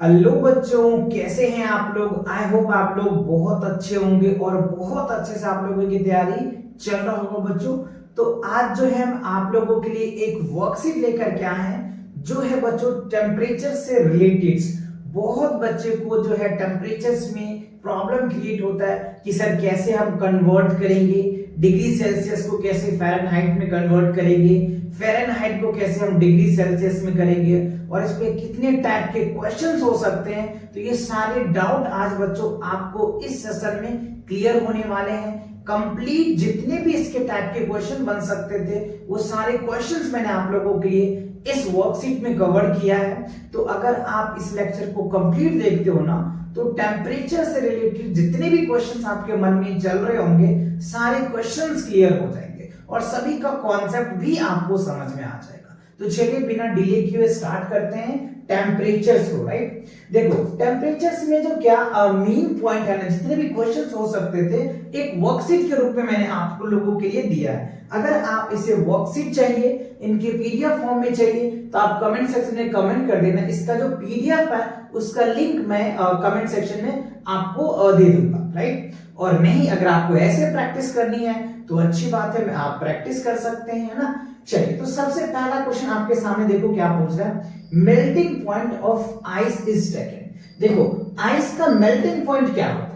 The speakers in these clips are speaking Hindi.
हेलो बच्चों, कैसे हैं आप लोग। आई होप आप लोग बहुत अच्छे होंगे और बहुत अच्छे से आप लोगों की तैयारी चल रहा होगा बच्चों। तो आज जो है हम आप लोगों के लिए एक वर्कशीट लेकर के आए हैं जो है बच्चों टेम्परेचर से रिलेटेड। बहुत बच्चे को जो है टेम्परेचर्स में प्रॉब्लम क्रिएट होता है कि सर कैसे हम कन्वर्ट करेंगे, डिग्री सेल्सियस को कैसे फ़ारेनहाइट में कन्वर्ट करेंगे, फ़ारेनहाइट को कैसे हम डिग्री सेल्सियस में करेंगे और इस पे कितने टाइप के क्वेश्चंस हो सकते हैं। तो ये सारे डाउट आज बच्चों आपको इस सेशन में क्लियर होने वाले हैं। कंप्लीट जितने भी इसके टाइप के क्वेश्चन बन सकते थे वो सारे क्वेश्चंस मैंने आप लोगों के लिए इस वर्कशीट में कवर किया है। तो अगर आप इस लेक्चर को कंप्लीट देखते हो ना तो टेम्परेचर से रिलेटेड जितने भी क्वेश्चंस आपके मन में चल रहे होंगे सारे क्वेश्चंस क्लियर हो जाएंगे और सभी का कॉन्सेप्ट भी आपको समझ में आ जाएगा। तो चलिए बिना डिले किए स्टार्ट करते हैं टेम्परेचर्स को। राइट, देखो टेम्परेचर्स में जो क्या मेन पॉइंट है ना, जितने भी क्वेश्चंस हो सकते थे एक वर्कशीट के रूप में मैंने आपको लोगों के लिए दिया है। अगर आप इसे वर्कशीट चाहिए, इनके पीडीएफ फॉर्म में चाहिए तो आप कमेंट सेक्शन में कमेंट कर देना। इसका जो पीडीएफ है उसका लिंक मैं कमेंट सेक्शन में आपको दे दूंगा। राइट, और नहीं अगर आपको ऐसे प्रैक्टिस करनी है तो अच्छी बात है, आप प्रैक्टिस कर सकते हैं, है ना। चलिए, तो सबसे पहला क्वेश्चन आपके सामने देखो क्या पूछ रहा है। Melting point of ice is taken. देखो आइस का मेल्टिंग पॉइंट क्या होता है।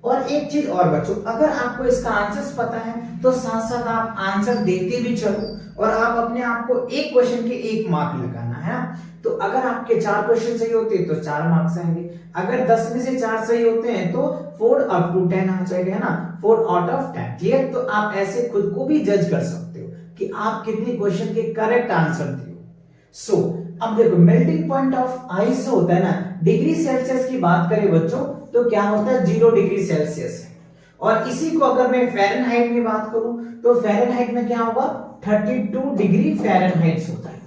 और एक चीज और बच्चों, अगर आपको इसका आंसर्स पता है तो साथ साथ आप आंसर देते भी चलो और आप अपने आप को एक क्वेश्चन के एक मार्क लगाना है। तो अगर आपके 4 क्वेश्चन सही होते हैं तो 4 मार्क्स आएंगे, अगर 10 में से 4 सही होते हैं तो 4 अप टू 10 आ जाएगा, है ना, 4 आउट ऑफ 10। क्लियर। तो आप ऐसे खुद को भी जज कर सकते हो कि आप कितने क्वेश्चन के करेक्ट आंसर दिए। सो अब देखो मेल्टिंग पॉइंट ऑफ आइस होता है ना, डिग्री सेल्सियस की बात करें बच्चों तो क्या होता है 0 डिग्री सेल्सियस है। और इसी को अगर मैं फ़ारेनहाइट में बात करूं तो फ़ारेनहाइट में क्या होगा 32 डिग्री फ़ारेनहाइट होता है।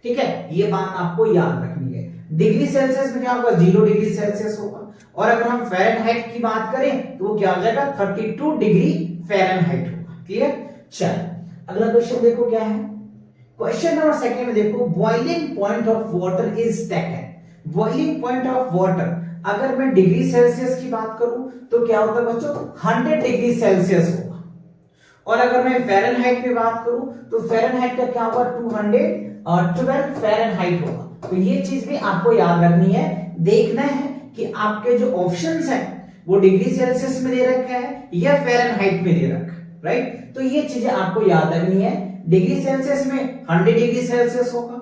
ठीक है, ये बात आपको याद रखनी है। डिग्री सेल्सियस में क्या होगा 0 डिग्री सेल्सियस होगा। और अगर हम फ़ारेनहाइट की बात करें तो वो क्या हो जाएगा 32 डिग्री फ़ारेनहाइट होगा। क्लियर। चल अगला क्वेश्चन देखो क्या है। क्वेश्चन नंबर सेकंड में देखो boiling point of water is taken. Boiling point of water अगर मैं डिग्री सेल्सियस की बात करूं तो क्या होता है बच्चों 100 डिग्री सेल्सियस होगा। और अगर मैं फ़ारेनहाइट की बात करूं तो फ़ारेनहाइट का क्या होगा 212 फ़ारेनहाइट होगा। तो ये चीज भी आपको याद रखनी है। देखना है कि आपके जो ऑप्शंस हैं वो डिग्री सेल्सियस में दे रखा है या फ़ारेनहाइट में दे रखा है। राइट, तो ये चीजें आपको याद रखनी है। डिग्री सेल्सियस में 100 डिग्री सेल्सियस होगा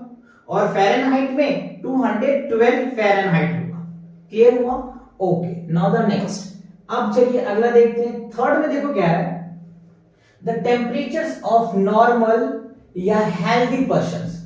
और फ़ारेनहाइट में 212 फ़ारेनहाइट होगा। क्लियर हुआ। Okay, now the next. अब चलिए अगला देखते हैं। थर्ड में देखो क्या है, द टेम्परेचर्स ऑफ नॉर्मल या हेल्दी पर्संस।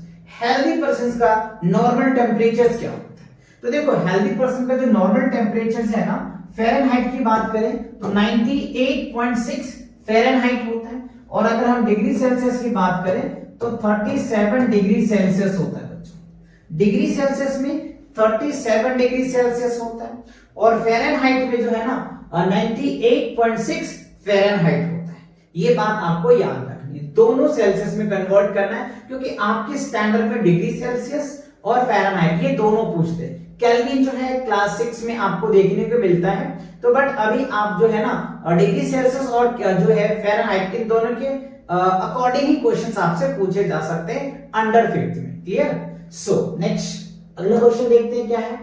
हेल्दी पर्संस का नॉर्मल टेम्परेचर क्या होता है। तो देखो हेल्दी पर्सन का जो नॉर्मल टेम्परेचर है ना, फ़ारेनहाइट की बात करें तो 98.6 फ़ारेनहाइट होता है। और अगर हम डिग्री सेल्सियस की बात करें तो 37 डिग्री सेल्सियस होता है बच्चों। डिग्री सेल्सियस में 37 डिग्री सेल्सियस होता है और फ़ारेनहाइट में जो है ना 98.6 फ़ारेनहाइट होता है। ये बात आपको याद रखनी है, दोनों सेल्सियस में कन्वर्ट करना है क्योंकि आपके स्टैंडर्ड में डिग्री सेल्सियस और फ़ारेनहाइट ये दोनों पूछते हैं। केल्विन जो है क्लास 6 में आपको देखने को मिलता है। तो बट अभी आप जो है ना डिग्री सेल्सियस और जो है फ़ारेनहाइट इन दोनों के अकॉर्डिंग ही क्वेश्चंस आपसे पूछे जा सकते हैं अंडर 5th में। क्लियर। सो नेक्स्ट अगला क्वेश्चन देखते हैं क्या है।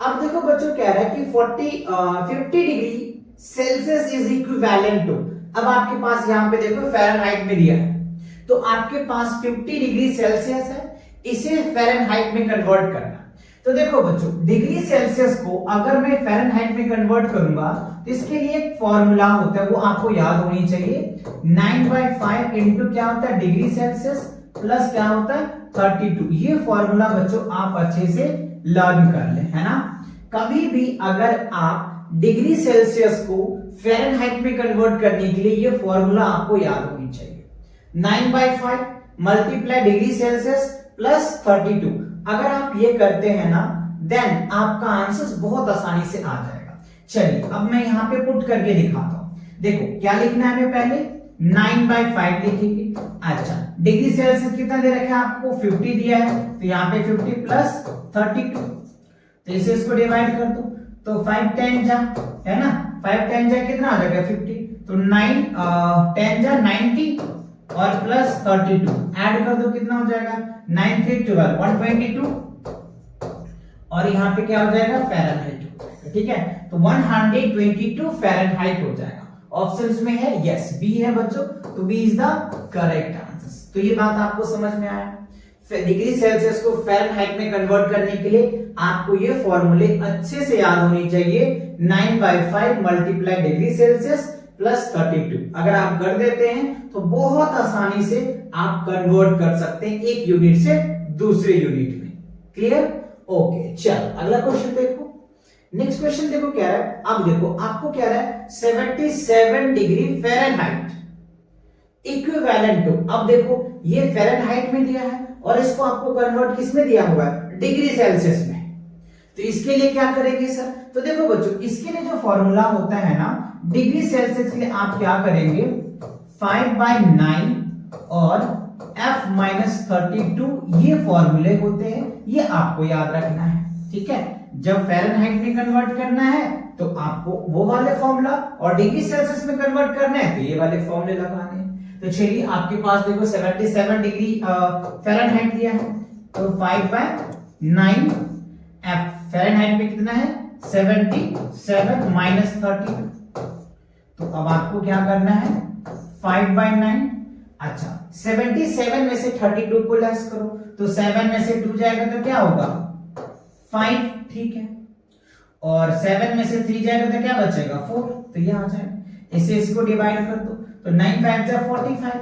अब देखो बच्चों कह रहा है कि 50 degree Celsius is equivalent to. अब आपके पास यहाँ पे देखो फ़ारेनहाइट में दिया है तो आपके पास 50 डिग्री सेल्सियस है, इसे फ़ारेनहाइट में कन्वर्ट करना। तो देखो बच्चों डिग्री सेल्सियस को अगर मैं फ़ारेनहाइट में कन्वर्ट करूंगा तो इसके लिए एक फॉर्मूला होता है, वो आपको याद होनी चाहिए। 9/5 इंटू क्या होता है डिग्री सेल्सियस प्लस क्या होता है 32। ये फॉर्मूला बच्चों आप अच्छे से लर्न कर ले, है ना। कभी भी अगर आप डिग्री सेल्सियस को फ़ारेनहाइट में कन्वर्ट करने के लिए ये फॉर्मूला आपको याद होनी चाहिए। 9/5 मल्टीप्लाई डिग्री सेल्सियस प्लस 32। अगर आप ये करते हैं ना देन आपका आंसर बहुत आसानी से आ जाएगा। चलिए अब मैं यहाँ पे पुट करके दिखाता हूं। देखो क्या लिखना है, हमें पहले 9/5 लिखेंगे। अच्छा, डिग्री सेल्सियस कितना दे रखा है आपको 50 दिया है तो यहाँ पे 50 प्लस 32 तो इसे इसको डिवाइड कर दो, तो 5 10 जा, है ना, 5 10 जा कितना आ जाएगा 50, तो 9 10 जा 90 और प्लस 32 ऐड कर दो, कितना हो जाएगा 9 3 12 122 और यहाँ पे क्या हो जाएगा फ़ारेनहाइट हो जाएगा, ठीक है, तो 122 फ़ारेनहाइट हो जाएगा। ऑप्शंस में है यस बी है बच्चों, तो B is the correct answer. तो ये बात आपको समझ में आया। डिग्री सेल्सियस को फ़ारेनहाइट में कन्वर्ट करने के लिए आपको ये फॉर्मूले अच्छे से याद होनी चाहिए। 9/5 मल्टीप्लाई डिग्री सेल्सियस प्लस 32 अगर आप कर देते हैं तो बहुत आसानी से आप कन्वर्ट कर सकते हैं एक यूनिट से दूसरे यूनिट में। क्लियर? ओके, चल अगला क्वेश्चन देखो। नेक्स्ट क्वेश्चन देखो क्या है, अब देखो आपको क्या है 77 डिग्री फ़ारेनहाइट इक्विवेलेंट टू, अब देखो ये फ़ारेनहाइट में दिया है और इसको आपको कन्वर्ट किस में दिया हुआ है डिग्री सेल्सियस में। तो इसके लिए क्या करेंगे सर, तो देखो बच्चों इसके लिए जो फॉर्मूला होता है ना डिग्री सेल्सियस के लिए आप क्या करेंगे 5/9 और F-32 ये फॉर्मूले होते हैं, ये आपको याद रखना है, ठीक है। जब फ़ारेनहाइट में कन्वर्ट करना है तो आपको वो वाले फॉर्मूला और डिग्री सेल्सियस में कन्वर्ट करना है तो ये वाले फॉर्मूले लगाने हैं। तो चलिए आपके पास देखो 77 डिग्री फ़ारेनहाइट दिया है, तो 5/9 F फ़ारेनहाइट में कितना है 77 माइनस 30, तो अब आपको क्या करना है 5/9, अच्छा 77 में से 32 को लेस करो, तो 7 में से 2 जाएगा तो क्या होगा 5, ठीक है, और 7 में से 3 जाएगा तो क्या बचेगा 4, तो ये आ जाएगा। इसे इसको डिवाइड कर दो, तो 9 5 जा 45,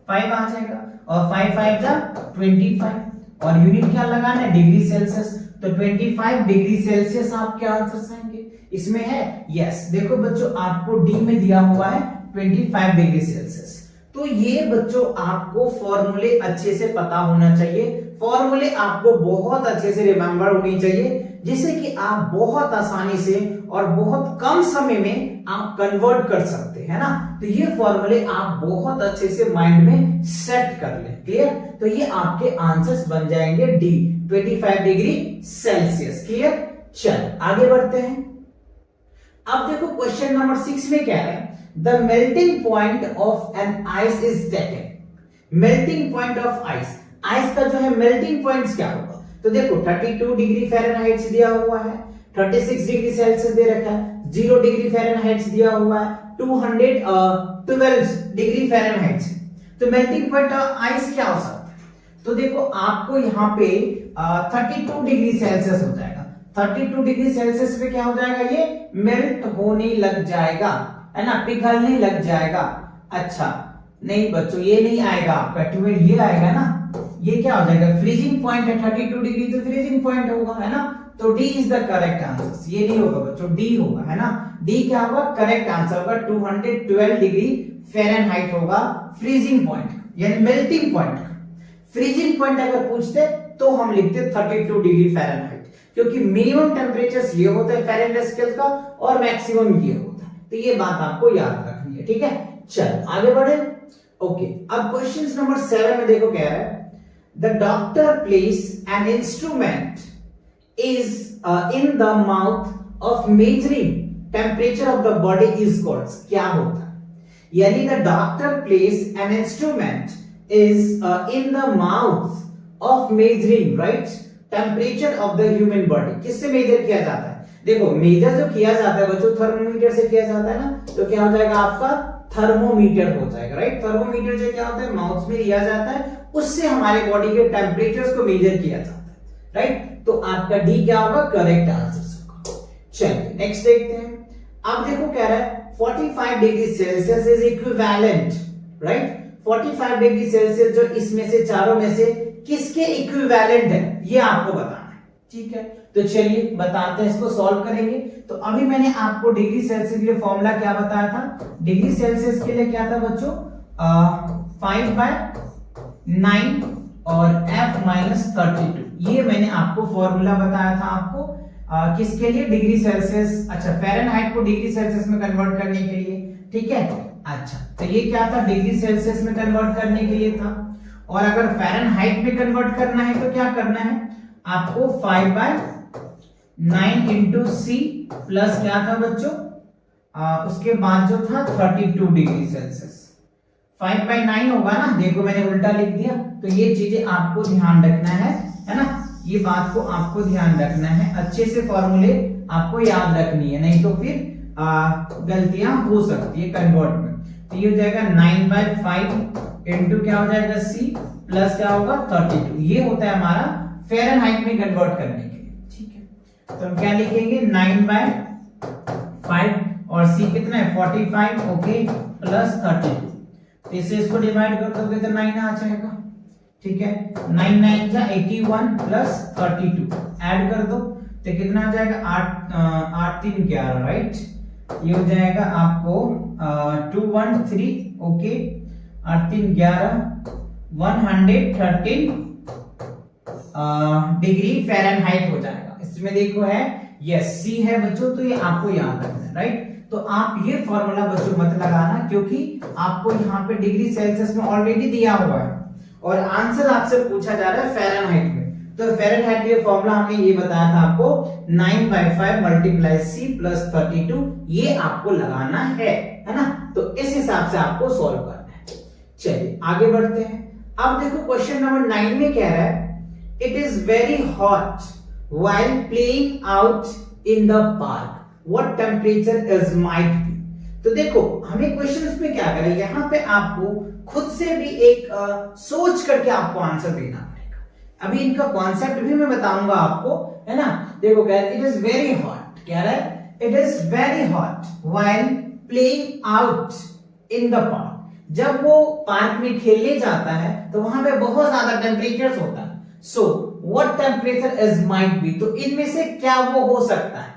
5 आ जाएगा और 5 5 जा 25 और यूनिट क्या लगाना है डिग्री सेल्सियस, तो 25 डिग्री सेल्सियस आपके आंसर आएंगे। इसमें है यस, देखो बच्चों आपको डी में दिया हुआ है 25 डिग्री सेल्सियस। तो ये बच्चों आपको फॉर्मूले अच्छे से पता होना चाहिए, फॉर्मूले आपको बहुत अच्छे से रिमेंबर होनी चाहिए, जिससे कि आप बहुत आसानी से और बहुत कम समय में आप कन्वर्ट कर सकते हैं ना। तो ये फॉर्मूले आप बहुत अच्छे से माइंड में सेट कर लें। क्लियर? तो ये आपके आंसर्स बन जाएंगे डी 25 डिग्री सेल्सियस। क्लियर? चल आगे बढ़ते हैं। अब देखो क्वेश्चन नंबर 6 में क्या है, the melting point of an ice is taken. Melting point of ice, ice का जो है मेल्टिंग पॉइंट क्या होगा, तो देखो 32 डिग्री फ़ारेनहाइट दिया हुआ है, 36 डिग्री सेल्सियस दे रखा है, 0 डिग्री फ़ारेनहाइट दिया हुआ है, 212 डिग्री फ़ारेनहाइट। तो मेल्टिंग पॉइंट ऑफ आइस क्या हो सकता है, तो देखो आपको यहाँ पे 32 डिग्री सेल्सियस हो जाएगा। 32 डिग्री सेल्सियस पे क्या हो जाएगा, ये मेल्ट होने लग जाएगा, है ना, पिघलने लग जाएगा। अच्छा नहीं बच्चों ये नहीं आएगा आपका 12, ये आएगा ना, ये क्या हो जाएगा फ्रीजिंग पॉइंट है 32 डिग्री, तो फ्रीजिंग पॉइंट होगा, है ना। तो D is the correct answer, ये नहीं होगा बच्चों, डी होगा, है ना। डी क्या होगा, करेक्ट आंसर होगा 212 डिग्री फ़ारेनहाइट होगा फ्रीजिंग पॉइंट, यानी मेल्टिंग पॉइंट। फ्रीजिंग पॉइंट अगर पूछते तो हम लिखते 32 डिग्री फ़ारेनहाइट, क्योंकि मिनिमम टेम्परेचर ये होता है फ़ारेनहाइट स्केल का और मैक्सिमम ये होता है। तो ये बात आपको याद रखनी है, ठीक है। चल आगे बढ़े। ओके, अब क्वेश्चन नंबर 7 में देखो क्या है, the doctor place an instrument is in the mouth of measuring temperature of the body is called, क्या होता है, यानी the doctor place an instrument is in the mouth of measuring right temperature of the human body. किससे मेजर किया जाता है, देखो मेजर जो किया जाता है बच्चों थर्मोमीटर से किया जाता है ना, तो क्या हो जाएगा आपका थर्मोमीटर हो जाएगा, राइट। थर्मोमीटर जो क्या होता है माउथ में लिया जाता है, उससे हमारे बॉडी के टेम्परेचर्स को मेजर किया जाता है, राइट। तो आपका डी क्या होगा, करेक्ट आंसर होगा। चलिए नेक्स्ट देखते हैं। अब देखो क्या रहा है 45 degree Celsius is equivalent, right. 45 degree Celsius जो इसमें से चारों में से किसके इक्विवेलेंट है ये आपको बताना है, ठीक है। तो चलिए बताते हैं, इसको सॉल्व करेंगे। तो अभी मैंने आपको डिग्री सेल्सियस के लिए फॉर्मूला क्या बताया था, डिग्री सेल्सियस के लिए क्या था बच्चों 5/9 और F-32, ये मैंने आपको फॉर्मूला बताया था आपको किसके लिए, डिग्री सेल्सियस, अच्छा फ़ारेनहाइट को डिग्री सेल्सियस में कन्वर्ट करने के लिए, ठीक है। अच्छा तो ये क्या था, डिग्री सेल्सियस में कन्वर्ट करने के लिए था, और अगर फ़ारेनहाइट में कन्वर्ट करना है तो क्या करना है आपको 9 इंटू सी प्लस क्या था बच्चों, उसके बाद जो था 32 डिग्री सेल्सियस। 5/9 होगा ना, देखो मैंने उल्टा लिख दिया। तो ये चीजें आपको ध्यान रखना है ना, ये बात को आपको ध्यान रखना है, अच्छे से फॉर्मूले आपको याद रखनी है, नहीं तो फिर गलतियां हो सकती है कन्वर्ट में। तो ये हो जाएगा 9/5 इंटू क्या हो जाएगा सी प्लस क्या होगा 32। ये होता है हमारा फ़ारेनहाइट में कन्वर्ट करने के लिए, ठीक है। तो हम क्या लिखेंगे 9/5 और सी कितना है 45, ओके, प्लस 32। तो इससे इसको डिवाइड कर दोगे तो 9 आ जाएगा, ठीक है। 9 9 जा 81 प्लस 32 ऐड कर दो तो कितना आ जाएगा 8 3 11, राइट। ये हो जाएगा आपको 213, ओके, 8 3 11, 113 डिग्री फ़ारेनहाइट हो जाएगा। इसमें देखो है यस सी है बच्चों, तो ये आपको याद रखना है, राइट। तो आप ये फॉर्मूला बच्चों मत लगाना, क्योंकि आपको यहाँ पे डिग्री सेल्सियस में ऑलरेडी दिया हुआ है और आंसर आपसे पूछा जा रहा है फ़ारेनहाइट में। तो फ़ारेनहाइट के फॉर्मूला हमने ये बताया था आपको 9/5 मल्टीप्लाई सी प्लस 32, ये आपको लगाना है ना। तो इस हिसाब से आपको सॉल्व करना है। चलिए आगे बढ़ते हैं। अब देखो क्वेश्चन नंबर 9 में कह रहा है it is very hot while playing out in the park, what temperature is might be. तो देखो हमें क्वेश्चन में क्या करें, यहाँ पे आपको खुद से भी एक सोच करके आपको आंसर देना पड़ेगा। अभी इनका कॉन्सेप्ट भी मैं बताऊंगा आपको, है ना। देखो कह रहा है इट इज वेरी हॉट, कह रहा है it is very hot while playing out in the park. जब वो पार्क में खेलने जाता है तो वहां पे बहुत ज्यादा टेम्परेचर होता है। So what temperature is might be, तो इनमें से क्या वो हो सकता है।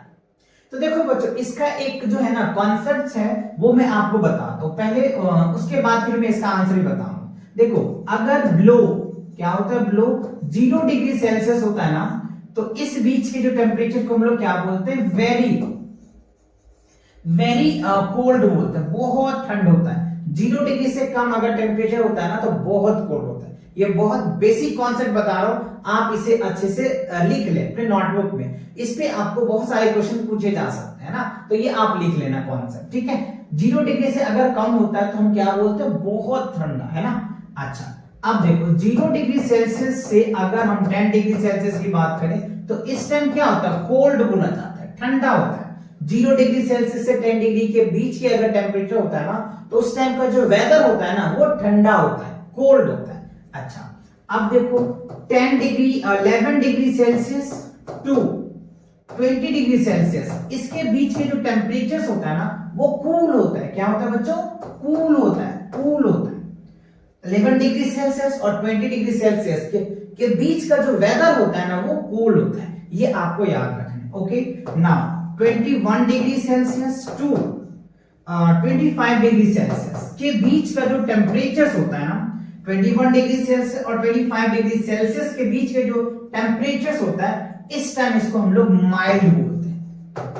तो देखो बच्चों इसका एक जो है ना कॉन्सेप्ट है वो मैं आपको बताता हूं पहले, उसके बाद फिर मैं इसका आंसर भी बताऊंगा। देखो अगर ब्लो क्या होता है, ब्लो 0 डिग्री सेल्सियस होता है ना, तो इस बीच के जो टेम्परेचर को हम लोग क्या बोलते हैं, वेरी कोल्ड बोलते हैं, बहुत ठंड होता है। 0 डिग्री से कम अगर टेम्परेचर होता है ना तो बहुत कोल्ड होता है। ये बहुत बेसिक कॉन्सेप्ट बता रहा हूं, आप इसे अच्छे से लिख लें अपने नोटबुक में। इस पे आपको बहुत सारे क्वेश्चन पूछे जा सकते हैं ना, तो ये आप लिख लेना कॉन्सेप्ट, ठीक है। 0 डिग्री से अगर कम होता है तो हम क्या बोलते हैं, बहुत ठंडा, है ना। अच्छा अब देखो 0 डिग्री सेल्सियस से अगर हम 10 डिग्री सेल्सियस की बात करें तो इस टाइम क्या होता है, कोल्ड बोला जाता है, ठंडा होता है। 0 डिग्री सेल्सियस से 10 डिग्री के बीच के अगर टेम्परेचर होता है ना तो उस टाइम का जो वेदर होता है ना वो ठंडा होता है, कोल्ड होता है। अच्छा अब देखो 10 degree 11 degree Celsius to 20 degree Celsius, इसके बीच के जो टेम्परेचर होता है ना वो कूल होता है। क्या होता है बच्चों, कूल होता है, कूल होता है। 11 डिग्री सेल्सियस और 20 डिग्री सेल्सियस के बीच का जो वेदर होता है ना वो कूल होता है, ये आपको याद रखना है, okay. Now 21 degree Celsius to 25 degree Celsius के बीच का जो टेम्परेचर होता है ना, 21 डिग्री सेल्सियस और 25 डिग्री सेल्सियस के बीच के जो टेम्परेचर होता है, इस टाइम इसको हम लोग माइल्ड बोलते हैं,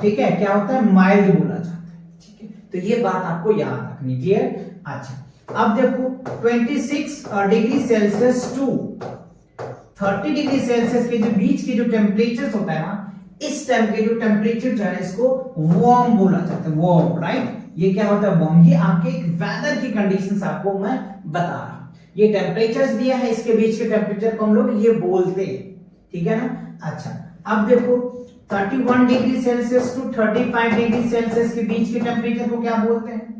ठीक है। क्या होता है, माइल्ड बोला जाता है, ठीक है। तो ये बात आपको याद रखनी चाहिए। अच्छा अब देखो 26 degree Celsius to 30 degree Celsius के जो बीच के जो टेम्परेचर होता है ना, इस टाइम के जो टेम्परेचर जो है इसको वार्म बोला जाता है, वार्म, राइट। ये क्या होता है, वार्म। ये आपके एक वेदर की कंडीशंस आपको मैं बता रहा हूं। ये टेम्परेचर्स दिया है, इसके बीच के टेम्परेचर को हम लोग ये बोलते हैं, ठीक है ना। अच्छा अब देखो 31 degree Celsius to 35 degree Celsius के बीच के टेम्परेचर को क्या बोलते हैं।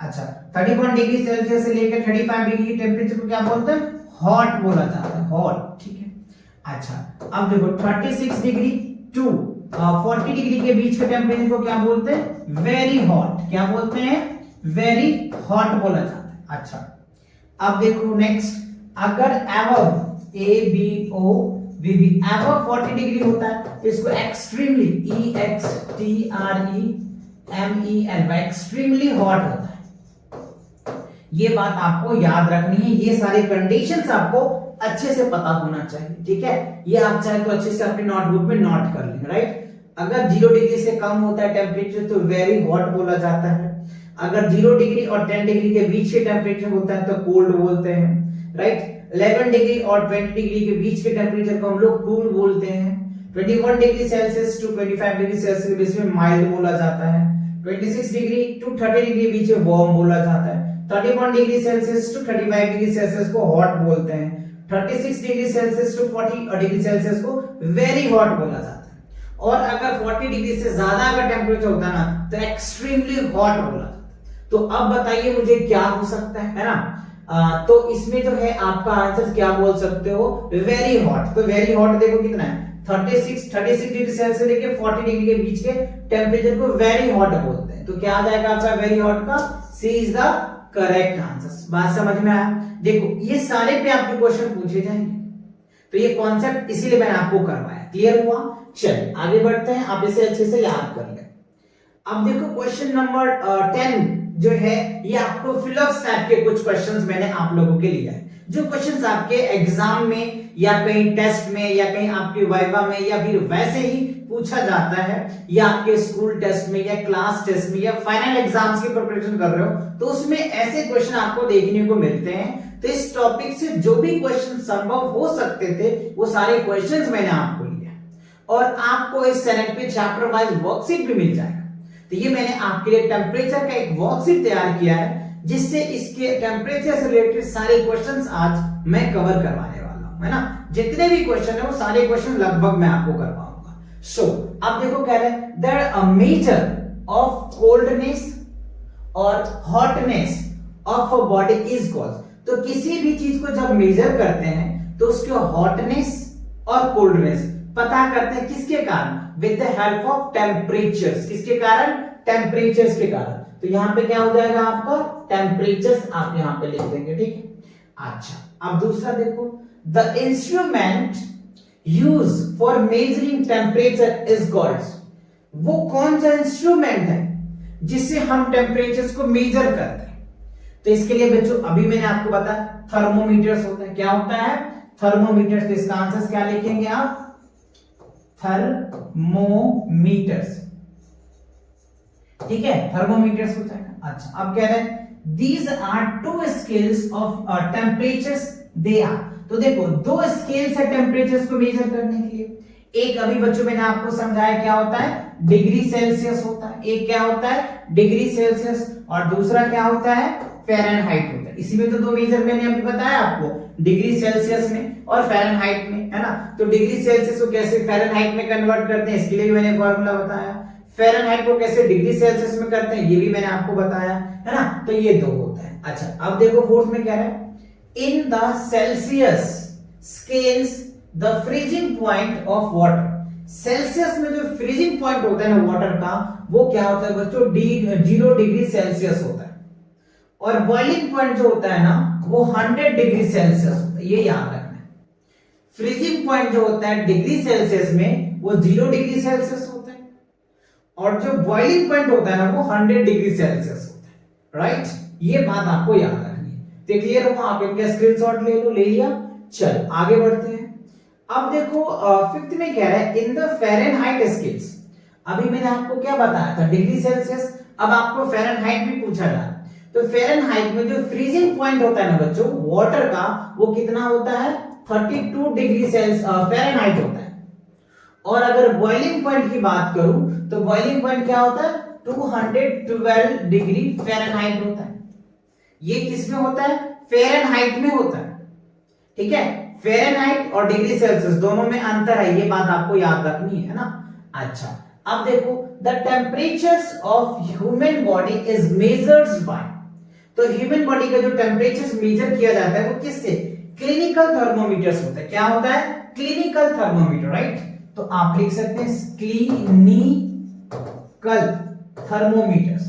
अच्छा 31 डिग्री सेल्सियस से लेकर 35 डिग्री के टेम्परेचर को क्या बोलते हैं, हॉट बोला जाता है, हॉट, ठीक है। अच्छा अब देखो 36 डिग्री टू 40 डिग्री के बीच के टेम्परेचर को क्या बोलते हैं, वेरी हॉट। क्या बोलते हैं, वेरी हॉट बोला जाता है। अच्छा अब देखो नेक्स्ट, अगर above a b o b b above 40 degree होता है तो इसको extremely e x t r e m e l extremely hot होता है। ये बात आपको याद रखनी है, ये सारे कंडीशंस आपको अच्छे से पता होना चाहिए, ठीक है। ये आप चाहे तो अच्छे से अपने नोटबुक में नोट कर लें, राइट। अगर 0 डिग्री से कम होता है टेम्परेचर तो वेरी हॉट बोला जाता है। अगर 0 डिग्री और 10 डिग्री के बीच के टेम्परेचर होता है तो कोल्ड बोलते हैं, राइट। 11 डिग्री और 20 डिग्री के बीच के टेम्परेचर को हम लोग कूल बोलते हैं। 21 degree Celsius to 25 degree Celsius के बीच में माइल्ड बोला जाता है। 26 डिग्री टू 30 डिग्री के बीच में वार्म बोला जाता है। 31 degree Celsius to 35 degree Celsius को हॉट बोलते हैं। 36 degree Celsius to 40 degree Celsius को वेरी हॉट बोला जाता है। और अगर 40 डिग्री से ज्यादा अगर टेम्परेचर होता है ना तो एक्सट्रीमली हॉट बोला जाता है। तो अब बताइए मुझे क्या हो सकता है ना? तो इसमें जो है आपका आंसर क्या बोल सकते हो? Very hot. तो वेरी हॉट देखो कितना है, 36 डिग्री सेल्सियस लेके 40 डिग्री के बीच के टेम्परेचर को वेरी हॉट बोलते हैं। तो क्या आ जाएगा आपका वेरी हॉट का? सी इज द करेक्ट आंसर। बात समझ में आया? देखो ये सारे पे आपके क्वेश्चन पूछे जाएंगे, तो ये कॉन्सेप्ट इसीलिए मैंने आपको करवाया। क्लियर हुआ? चलिए आगे बढ़ते हैं, आप इसे अच्छे से याद कर ले। अब देखो क्वेश्चन नंबर 10 जो है ये आपको फिलॉस टाइप के कुछ क्वेश्चंस मैंने आप लोगों के लिए है, जो क्वेश्चंस आपके एग्जाम में या कहीं टेस्ट में या कहीं आपके वाइवा में या फिर वैसे ही पूछा जाता है, या आपके स्कूल टेस्ट में या क्लास टेस्ट में या फाइनल एग्जाम्स की प्रिपरेशन कर रहे हो तो उसमें ऐसे क्वेश्चन आपको देखने को मिलते हैं। तो इस टॉपिक से जो भी क्वेश्चन संभव हो सकते थे वो सारे क्वेश्चंस मैंने आपको लिए, और आपको इस चैनल पे चैप्टर वाइज वर्कशीट भी मिल जाएगा। तो ये मैंने आपके लिए टेम्परेचर का एक वर्कशीट तैयार किया है, जिससे इसके टेम्परेचर से रिलेटेड सारे क्वेश्चंस आज मैं कवर करवाने वाला हूं, है ना? जितने भी क्वेश्चन है वो सारे क्वेश्चन लगभग मैं आपको करवाऊंगा। सो अब देखो कह रहे हैं that a measure of coldness और hotness of a body is called. तो किसी भी चीज को जब मेजर करते हैं तो उसके हॉटनेस और कोल्डनेस पता करते हैं किसके कारण? With the help of temperatures. किसके कारण? टेम्परेचर्स के कारण। तो यहां पे क्या हो जाएगा आपका? टेम्परेचर्स आप यहां पे लिख देंगे, ठीक है? अच्छा अब दूसरा देखो, the instrument use for measuring temperature is called. वो कौन सा इंस्ट्रूमेंट है जिससे हम टेम्परेचर्स को मेजर करते हैं? तो इसके लिए बच्चों अभी मैंने आपको बताया थर्मोमीटर्स होता है। क्या होता है? थर्मोमीटर्स। तो इसका आंसर क्या लिखेंगे आप? थर्मोमीटर्स, ठीक है? थर्मोमीटर्स हो जाएगा। अच्छा अब कह रहे हैं these are two scales of temperatures they are. तो देखो दो स्केल्स है टेम्परेचर्स को मेजर करने के लिए। एक अभी बच्चों मैंने आपको समझाया क्या होता है? डिग्री सेल्सियस होता है। एक क्या होता है? डिग्री सेल्सियस, और दूसरा क्या होता है? फ़ारेनहाइट होता है। इसी में तो दो मेजर मैंने अभी बताया आपको, डिग्री सेल्सियस में और फ़ारेनहाइट में, है ना? तो डिग्री सेल्सियस को कैसे फ़ारेनहाइट में कन्वर्ट करते हैं इसके लिए भी मैंने फॉर्मूला बताया। फ़ारेनहाइट को कैसे डिग्री सेल्सियस में करते हैं ये भी मैंने आपको बताया, है ना? तो ये दो होता है। अच्छा अब देखो फोर्थ में क्या है? In the Celsius scales the freezing point of water. Celsius में जो फ्रीजिंग पॉइंट होता है ना वाटर का, वो क्या होता है बच्चों? 0 डिग्री सेल्सियस होता है। और बॉइलिंग पॉइंट जो होता है ना वो 100 डिग्री सेल्सियस होता है। ये याद रखना है। फ्रीजिंग पॉइंट जो होता है डिग्री सेल्सियस में वो 0 डिग्री सेल्सियस होता है, और जो बॉइलिंग पॉइंट होता है ना वो 100 डिग्री सेल्सियस होता है, राइट? ये बात आपको याद रखनी है। तो क्लियर होगा? आप इनका स्क्रीनशॉट ले लो। ले लिया? चल आगे बढ़ते हैं। अब देखो फिफ्थ में कह रहा है इन द फ़ारेनहाइट स्केल्स। अभी मैंने आपको क्या बताया था? Degree Celsius. अब आपको फ़ारेनहाइट भी पूछा जा रहा है। तो फ़ारेनहाइट में जो फ्रीजिंग पॉइंट होता है ना बच्चों वाटर का, वो कितना होता है? 32 डिग्री फ़ारेनहाइट होता है। और अगर बॉइलिंग पॉइंट की बात करूं तो बॉइलिंग पॉइंट क्या होता है? 212 डिग्री फ़ारेनहाइट होता है। ये किस में होता है? फ़ारेनहाइट में होता है, ठीक है? फ़ारेनहाइट और डिग्री सेल्सियस दोनों में अंतर है, ये बात आपको याद रखनी है ना? अच्छा अब देखो the temperatures of human body is measured by. तो ह्यूमन बॉडी का जो टेम्परेचर मेजर किया जाता है वो किससे? क्लिनिकल थर्मोमीटर्स होता है। क्या होता है? Clinical thermometer, right? तो आप लिख सकते हैं क्लिनिकल थर्मोमीटर्स।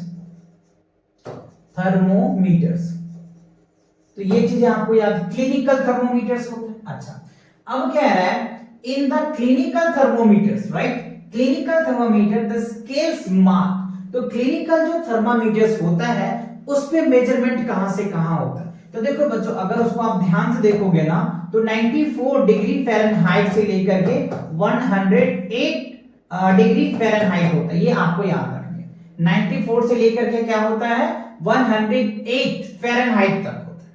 तो ये चीजें आपको याद, क्लिनिकल थर्मोमीटर्स होते हैं। अच्छा अब क्या है? In the clinical thermometers, right? Clinical thermometer the scales mark. तो क्लिनिकल जो थर्मामीटर्स होता है उस पे मेजरमेंट कहां से कहां होता है? तो देखो बच्चों अगर उसको आप ध्यान से देखोगे ना तो 94 डिग्री फ़ारेनहाइट से लेकर के 108 डिग्री फ़ारेनहाइट होता है। ये आपको याद रखना है। 94 से लेकर के क्या होता है? 108 फ़ारेनहाइट तक होता है,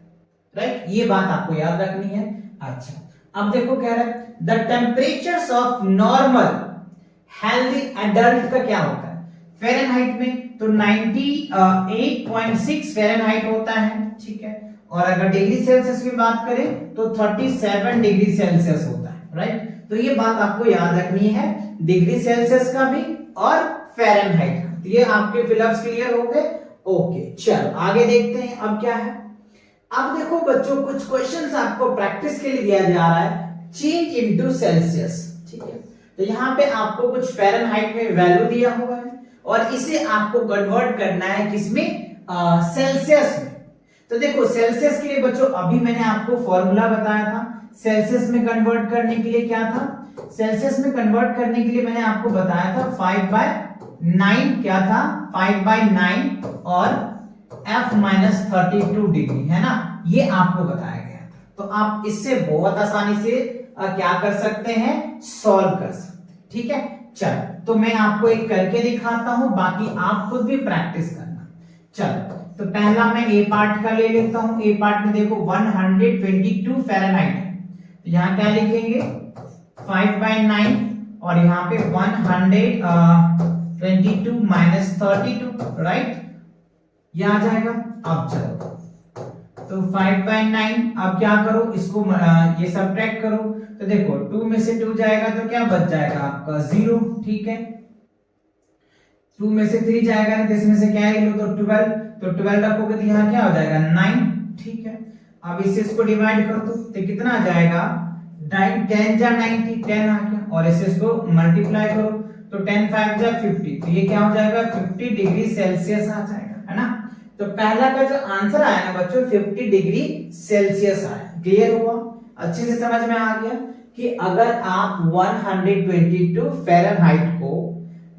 राइट? ये बात आपको याद रखनी है। अच्छा अब देखो कह रहा है the temperatures of normal healthy adult का क्या होता है फ़ारेनहाइट में, तो 98.6 फ़ारेनहाइट होता है, ठीक है। और अगर डिग्री सेल्सियस की बात करें तो 37 डिग्री सेल्सियस होता है, राइट। तो ये बात आपको याद रखनी है, डिग्री सेल्सियस का भी और फ़ारेनहाइट का। तो ये आपके फिलअप्स क्लियर हो गए। ओके चलो आगे देखते हैं अब क्या है। अब देखो बच्चों कुछ क्वेश्चंस आपको प्रैक्टिस के लिए दिया जा रहा है, चेंज इनटू सेल्सियस, ठीक है। तो यहाँ पे आपको कुछ फ़ारेनहाइट में वैल्यू दिया हुआ है और इसे आपको कन्वर्ट करना है किसमें, सेल्सियस में। तो देखो सेल्सियस के लिए बच्चों अभी मैंने आपको फॉर्मूला बताया था, सेल्सियस में कन्वर्ट करने के लिए क्या था, सेल्सियस में कन्वर्ट करने के लिए मैंने आपको बताया था 5/9 क्या था, 5/9 और F-32 डिग्री है ना, ये आपको बताया गया था। तो आप इससे बहुत आसानी से क्या कर सकते हैं, सॉल्व कर सकते हैं, ठीक है। चलो तो मैं आपको एक करके दिखाता हूं, बाकी आप खुद भी प्रैक्टिस करना। चलो तो पहला मैं ए पार्ट का ले लेता हूं। ए पार्ट में देखो 122 फ़ारेनहाइट है, तो यहां क्या लिखेंगे 5/9 और यहाँ पे 122 माइनस 32, राइट, ये आ जाएगा। अब चलो तो 5/9, अब क्या करो इसको ये सब्ट्रैक्ट करो, तो देखो 2 में से 2 जाएगा तो क्या बच जाएगा आपका 0, ठीक है। 2 में से 3 जाएगा नहीं तो इसमें से क्या है लो तो 12, तो 12 रखोगे तो यहाँ क्या हो जाएगा 9, ठीक है। अब इसे इसको डिवाइड कर दो तो कितना आ जाएगा 9 10 जा 90, 10 आ गया, और इसे इसको मल्टीप्लाई करो तो 10 5 जा 50, तो ये क्या हो जाएगा 50 डिग्री सेल्सियस आ जाएगा, है ना। तो पहला का जो आंसर आया ना बच्चों 50 डिग्री सेल्सियस आया। क्लियर हुआ, अच्छे से समझ में आ गया कि अगर आप 122 फ़ारेनहाइट को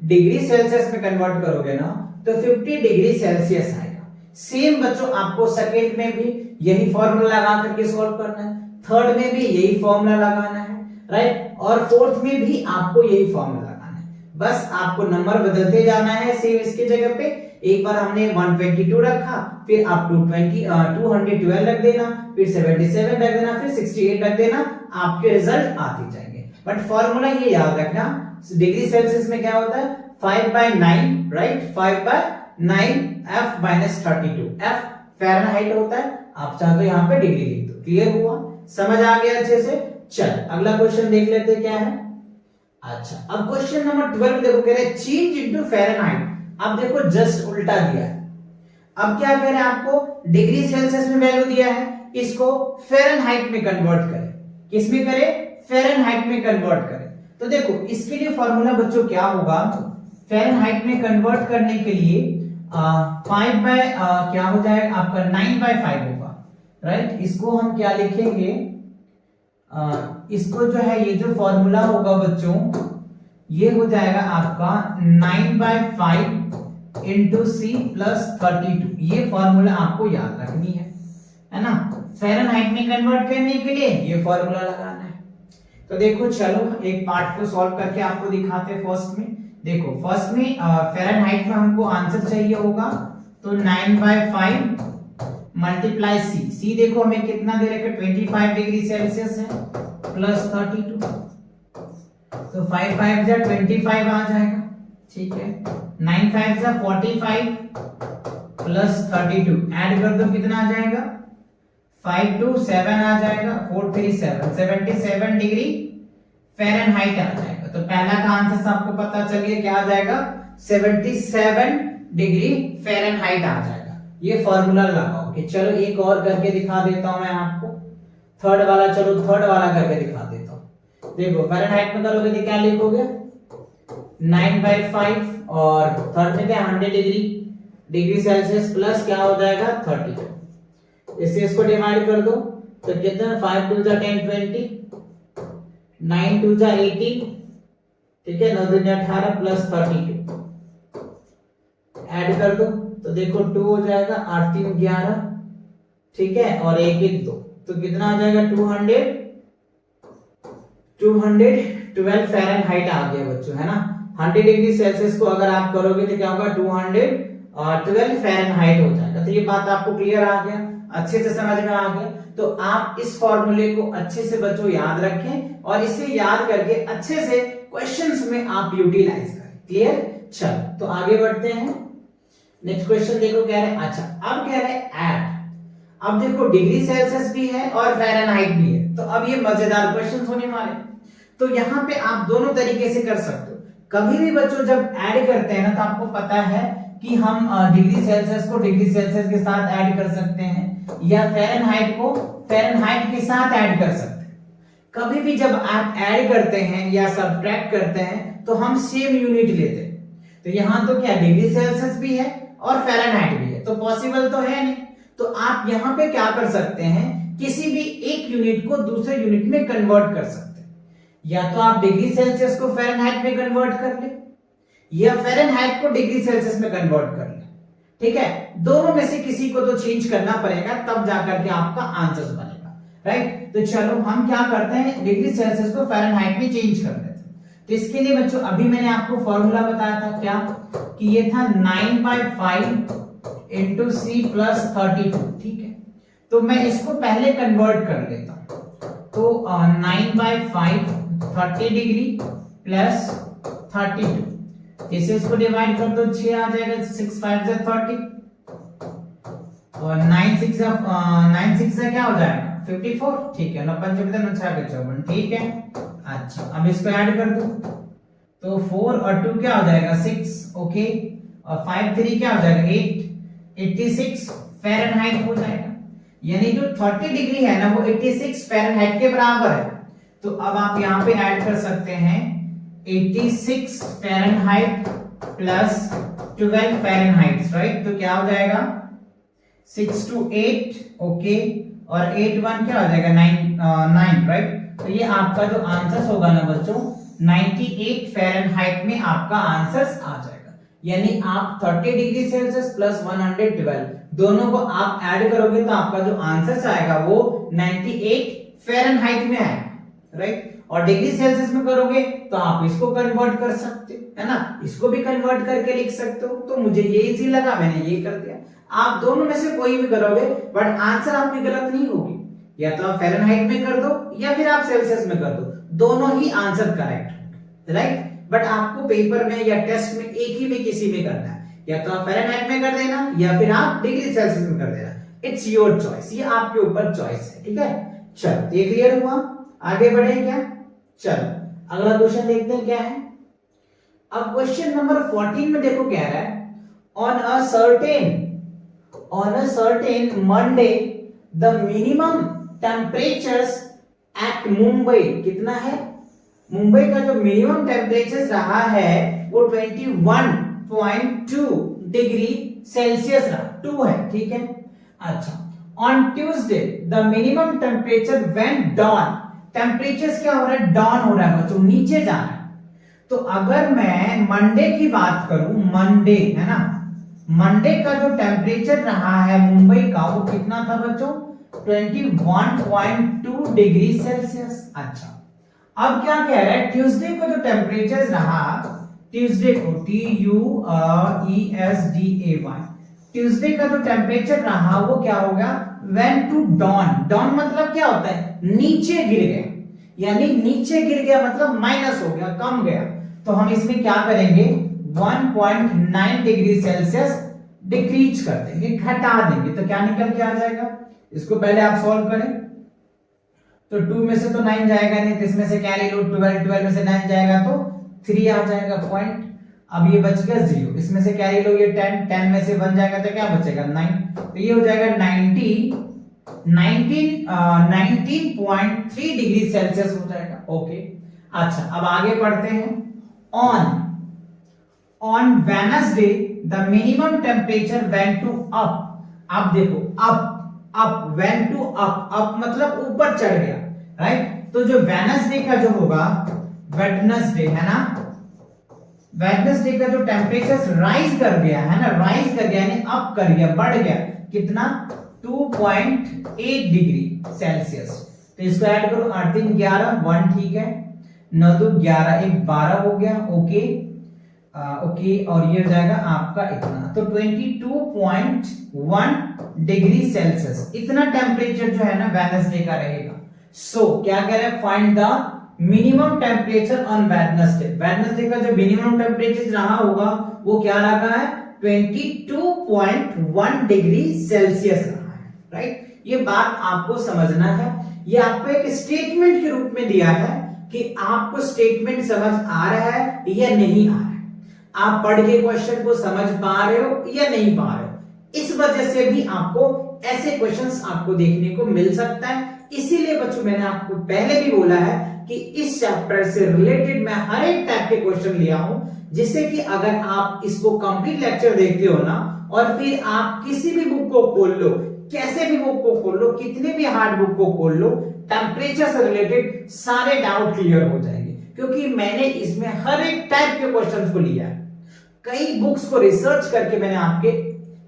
डिग्री सेल्सियस में कन्वर्ट करोगे ना तो 50 डिग्री सेल्सियस आएगा। सेम बच्चों आपको सेकंड में भी यही फॉर्मूला लगा करके सॉल्व करना है, थर्ड में भी यही फॉर्मूला लगाना है, राइट, और फोर्थ में भी आपको यही फॉर्मूला लगाना है। बस आपको नंबर बदलते जाना है, सेम इसके जगह पे एक बार हमने 122 रखा, फिर आप 212 रख देना, फिर 77 रख देना, फिर 68 रख देना, आपके रिजल्ट आते जाएंगे। बट फॉर्मूला ये याद रखना, डिग्री सेल्सियस में क्या होता है 5/9, राइट, 5/9 F-32, F फ़ारेनहाइट होता है, आप चाहे तो यहाँ पे डिग्री लिख दो। क्लियर हुआ, समझ आ गया अच्छे से। चल अगला क्वेश्चन देख लेते हैं क्या है। अच्छा अब क्वेश्चन नंबर 12 देखो, कह रहे हैं चेंज इनटू फ़ारेनहाइट। अब देखो जस्ट उल्टा दिया है। अब क्या कह रहे हैं, आपको डिग्री सेल्सियस में वैल्यू दिया है, इसको फ़ारेनहाइट में कन्वर्ट करें। किस में करें, फ़ारेनहाइट में कन्वर्ट करें। तो देखो इसके लिए फॉर्मूला बच्चों क्या होगा, फ़ारेनहाइट में कन्वर्ट करने के लिए 5 बाय क्या हो जाएगा आपका 9/5 होगा, राइट। इसको हम क्या लिखेंगे, इसको जो है ये जो फॉर्मूला होगा बच्चों ये हो जाएगा आपका 9/5 इंटू C प्लस 32। ये फॉर्मूला आपको याद रखनी है ना। फ़ारेनहाइट में कन्वर्ट करने के लिए ये फॉर्मूला लगाना है। तो देखो चलो एक पार्ट को सॉल्व करके आपको दिखाते हैं। फर्स्ट में देखो, फर्स्ट में फ़ारेनहाइट में हमको आंसर चाहिए होगा, तो 9/5 मल्टीप्लाई C देखो हमें कितना दे रखा है 25 डिग्री सेल्सियस है प्लस 32, तो 5 5 जा 25 आ जाएगा, ठीक है। 9 5 जा 45 प्लस 32 ऐड कर दो कितना आ जाएगा 5 2 7 आ जाएगा, 4 3 7 77 डिग्री फ़ारेनहाइट आ जाएगा। तो पहला का आंसर आपको पता चल गया क्या आ जाएगा 77 डिग्री फ़ारेनहाइट आ जाएगा। ये फॉर्मूला लगाओगे। चलो एक और करके दिखा देता हूं मैं आपको, थर्ड वाला। चलो थर्ड वाला करके दिखा देता हूं। देखो फ़ारेनहाइट में करोगे तो क्या लिखोगे 9/5 और थर्ड में क्या 100 डिग्री सेल्सियस प्लस क्या हो जाएगा 30। इससे इसको डिवाइड कर दो तो कितना 5 2 जा 10 20, 9 2 जा 80, ठीक है, 9 2 जा 18 प्लस 32 ऐड कर दो तो देखो 2 हो जाएगा, 8 3 11, ठीक है, और 1 1 2, तो कितना आ जाएगा 212 फ़ारेनहाइट आ गया बच्चों, है ना। 100 डिग्री सेल्सियस को अगर आप करोगे तो क्या होगा 212 फ़ारेनहाइट हो जाएगा। तो ये बात आपको क्लियर आ गया। अच्छे से समझ में आ गया? तो आप इस फॉर्मूले को अच्छे से बच्चों याद रखें और इसे याद करके अच्छे से क्वेश्चंस में आप यूटिलाइज करें। क्लियर? चलो तो आगे बढ़ते हैं। नेक्स्ट क्वेश्चन देखो कह रहे हैं, अच्छा अब कह रहे हैं ऐड। अब देखो डिग्री सेल्सियस भी है और फ़ारेनहाइट भी है, तो अब ये मजेदार क्वेश्चन होने वाले। तो यहाँ पे आप दोनों तरीके से कर सकते हो। कभी भी बच्चों जब ऐड करते हैं ना, तो आपको पता है कि हम डिग्री सेल्सियस को डिग्री सेल्सियस के साथ ऐड कर सकते हैं या फ़ारेनहाइट को फ़ारेनहाइट के साथ ऐड कर सकते हैं। कभी भी जब आप ऐड करते हैं या सब्ट्रैक्ट करते हैं तो हम सेम यूनिट लेते हैं। तो यहाँ तो क्या डिग्री सेल्सियस भी है और फ़ारेनहाइट भी है, तो पॉसिबल तो है नहीं। तो आप यहाँ पे क्या कर सकते हैं, किसी भी एक यूनिट को दूसरे यूनिट में कन्वर्ट कर सकते हैं। या तो आप डिग्री सेल्सियस को फ़ारेनहाइट में कन्वर्ट कर ले या फ़ारेनहाइट को डिग्री सेल्सियस में कन्वर्ट कर ले। ठीक है, दोनों में से किसी को तो चेंज करना पड़ेगा, तब जाकर के आपका आंसर बनेगा। राइट? तो चलो हम क्या करते हैं, डिग्री सेल्सियस को फ़ारेनहाइट में चेंज कर देते हैं। तो इसके लिए बच्चों अभी मैंने आपको फॉर्मूला बताया था क्या, कि ये था 9/5 इंटू सी प्लस 32। ठीक है, तो मैं इसको पहले कन्वर्ट कर लेता हूं। तो 9/5 30 डिग्री प्लस 32, इसे इसको डिवाइड कर दो, 6 आ जाएगा, 6 5 से 30 और 9 6 से क्या हो जाएगा 54। ठीक है, 9 5 54। ठीक है, अच्छा अब इसको ऐड कर दो, तो 4 और 2 क्या हो जाएगा 6। ओके, और 5 3 क्या हो जाएगा 8, 86 फ़ारेनहाइट हो जाएगा। यानी जो 30 डिग्री है ना वो 86 फ़ारेनहाइट के बराबर है। तो अब आप यहाँ पे ऐड कर सकते हैं 86 फ़ारेनहाइट प्लस 12 फ़ारेनहाइट। राइट? तो क्या हो जाएगा 6 to 8। ओके, और 8 1 क्या हो जाएगा 9। राइट? तो ये आपका जो आंसर होगा ना बच्चों 98 फ़ारेनहाइट में आपका आंसर आ जाएगा। यानी आप 30 डिग्री सेल्सियस प्लस 112 दोनों को आप ऐड करोगे तो आपका जो आंसर आएगा वो 98 फ़ारेनहाइट में आएगा। राइट? और डिग्री सेल्सियस में करोगे तो आप इसको कन्वर्ट कर सकते हो, है ना, इसको भी कन्वर्ट करके लिख सकते हो। तो मुझे ये इजी लगा, मैंने ये कर दिया। आप दोनों में से कोई भी करोगे बट आंसर आपकी गलत नहीं होगी। या तो आप फ़ारेनहाइट में कर दो या फिर आप सेल्सियस में कर दो, दोनों ही आंसर करेक्ट होंगे। राइट? बट आपको पेपर में या टेस्ट में एक ही में किसी में करना है, या तो आप फ़ारेनहाइट में कर देना या फिर आप डिग्री सेल्सियस में कर देना। इट्स योर चॉइस, ये आपके ऊपर चॉइस है। ठीक है, चलो ये क्लियर हुआ, आगे बढ़े क्या? चलो अगला क्वेश्चन देखते हैं क्या है। अब क्वेश्चन नंबर 14 में देखो कह रहा है, on a certain Monday the minimum temperatures at Mumbai कितना है? मुंबई का जो मिनिमम टेम्परेचर रहा है वो 21.2 डिग्री सेल्सियस रहा, 2 है। ठीक है, अच्छा on Tuesday the minimum temperature went down. Temperature क्या हो रहा है? डाउन हो रहा है बच्चों, नीचे जा रहा है। तो अगर मैं मंडे की बात करूं, मंडे है ना, मंडे का जो टेम्परेचर रहा है मुंबई का वो कितना था बच्चों? 21.2 डिग्री सेल्सियस। अच्छा अब क्या कह रहा है, ट्यूसडे को जो टेम्परेचर रहा, ट्यूसडे को TUESDAY, ट्यूसडे का जो टेम्परेचर रहा वो क्या होगा? Went to down. डाउन मतलब क्या होता है? नीचे गिर गया, यानी नीचे गिर गया मतलब माइनस हो गया, कम गया। तो हम इसमें क्या करेंगे 1.9 डिग्री सेल्सियस डिक्रीज कर देंगे, घटा देंगे। तो क्या निकल के आ जाएगा? इसको पहले आप सॉल्व करें। तो 2 में से तो 9 जाएगा नहीं, तो इसमें से कैरी लो 12, 12 में से 9 जाएगा तो 3 आ जाएगा पॉइंट। अब ये बच गया 0, इसमें से कैरी लो ये 10, 10 में से 1 जाएगा तो क्या बचेगा 9। तो ये हो जाएगा 19.3 डिग्री सेल्सियस हो जाएगा। ओके, अच्छा अब आगे पढ़ते हैं। On Wednesday the minimum temperature went to up. अब देखो अप वेंट टू अप मतलब ऊपर चढ़ गया। राइट? तो जो वेडनेसडे का जो होगा, वेडनेसडे है ना, वेडनेसडे का जो टेम्परेचर राइज कर गया है ना, राइज कर गया यानी अप कर गया, बढ़ गया कितना? 2.8 डिग्री सेल्सियस। तो इसको ऐड करो, 8 3 11 1, ठीक है, 9 2 11 1 12 हो गया। ओके, ओके, और ये हो जाएगा आपका इतना, तो 22.1 डिग्री सेल्सियस इतना टेम्परेचर जो है ना वेडनेसडे का रहेगा। सो क्या कह रहे हैं, find the minimum temperature on Wednesday. Wednesday का जो मिनिमम टेम्परेचर रहा होगा वो क्या रहा है, 22.1 डिग्री सेल्सियस रहा है, राइट। ये बात आपको समझना है, ये आपको एक स्टेटमेंट के रूप में दिया है कि आपको स्टेटमेंट समझ आ रहा है या नहीं आ रहा है, आप पढ़ के क्वेश्चन को समझ पा रहे हो या नहीं पा रहे हो। इस वजह से भी आपको ऐसे क्वेश्चंस आपको देखने को मिल सकता है। इसीलिए बच्चों मैंने आपको पहले भी बोला है कि इस चैप्टर से रिलेटेड मैं हर एक टाइप के क्वेश्चन लिया हूं, जिससे कि अगर आप इसको कंप्लीट लेक्चर देखते हो ना और फिर आप किसी भी बुक को खोल लो, कैसे भी बुक को खोल लो, कितने भी हार्ड बुक को खोल लो, टेम्परेचर से रिलेटेड सारे डाउट क्लियर हो जाएंगे, क्योंकि मैंने इसमें हर एक टाइप के क्वेश्चंस को लिया है। कई बुक्स को रिसर्च करके मैंने आपके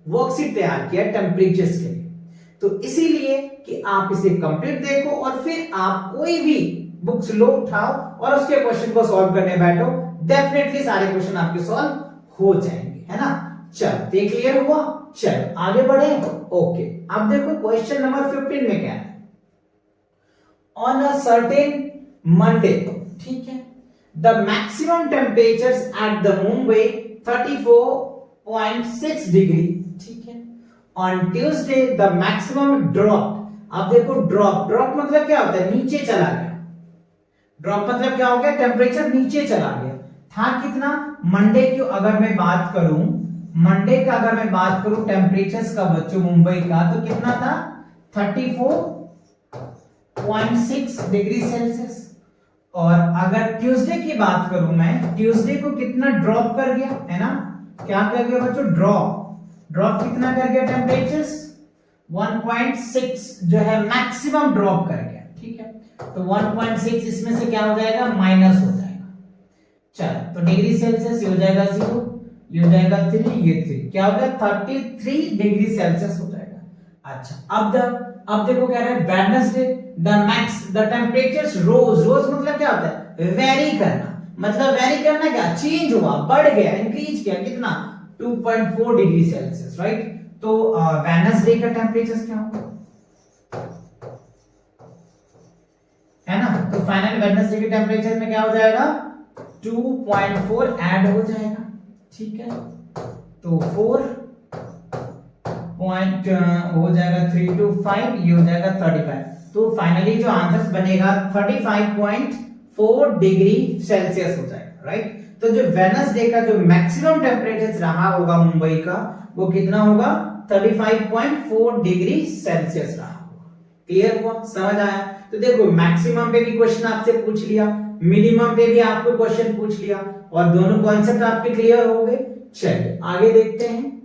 वर्कशीट तैयार किया टेम्परेचर्स के लिए। तो इसीलिए कि आप इसे कंप्लीट देखो और फिर आप कोई भी बुक्स लो, उठाओ और उसके क्वेश्चन को सॉल्व करने बैठो, डेफिनेटली सारे क्वेश्चन आपके सॉल्व हो जाएंगे, है ना। चलो, ये क्लियर हुआ, चलो आगे बढ़े। ओके, अब देखो क्वेश्चन नंबर 15 में क्या है, ऑन अ सर्टेन मंडे, ठीक है, the maximum temperatures at the Mumbai 34.6 degree, ठीक है। On Tuesday the maximum drop, अब देखो ड्रॉप मतलब क्या होता है, नीचे चला गया। ड्रॉप मतलब क्या हो गया, टेम्परेचर नीचे चला गया। था कितना, मंडे की अगर मैं बात करूं, टेम्परेचर्स का बच्चों मुंबई का, तो कितना था, 34.6 डिग्री सेल्सियस। और अगर ट्यूसडे की बात करूं मैं, ट्यूसडे को कितना ड्रॉप कर गया, है ना, क्या कर गया बच्चों, ड्रॉप कितना कर गया, टेम्परेचर्स 1.6 जो है मैक्सिमम ड्रॉप कर गया, ठीक है। तो 1.6 इसमें से क्या हो जाएगा, माइनस हो जाएगा। चलो, तो डिग्री सेल्सियस ये हो जाएगा 0, ये हो जाएगा 3, ये 3, क्या हो गया 33 डिग्री सेल्सियस हो जाएगा। अच्छा, अब देखो क्या रहा है, वेडनेसडे द टेम्परेचर्स रोज मतलब क्या होता है, वेरी करना, मतलब वेरी करना क्या, चेंज हुआ, बढ़ गया, इंक्रीज किया, कितना 2.4 डिग्री सेल्सियस, राइट। तो वेडनेसडे का टेम्परेचर क्या होगा, है ना, तो फाइनल वेडनेसडे के टेम्परेचर में क्या हो जाएगा, 2.4 ऐड हो जाएगा, ठीक है। तो 4 पॉइंट हो जाएगा 3 to 5, ये हो जाएगा 35। तो फाइनली जो आंसर बनेगा 35.4 डिग्री सेल्सियस हो जाएगा, राइट। तो जो वेडनेसडे का जो मैक्सिमम टेम्परेचर रहा होगा मुंबई का, वो कितना होगा, 35.4 डिग्री सेल्सियस रहा होगा। क्लियर हुआ, समझ आया। तो देखो मैक्सिमम पे भी क्वेश्चन आपसे पूछ लिया, मिनिमम पे भी आपको क्वेश्चन पूछ लिया, और दोनों कॉन्सेप्ट आपके क्लियर हो गए। चलिए आगे देखते हैं।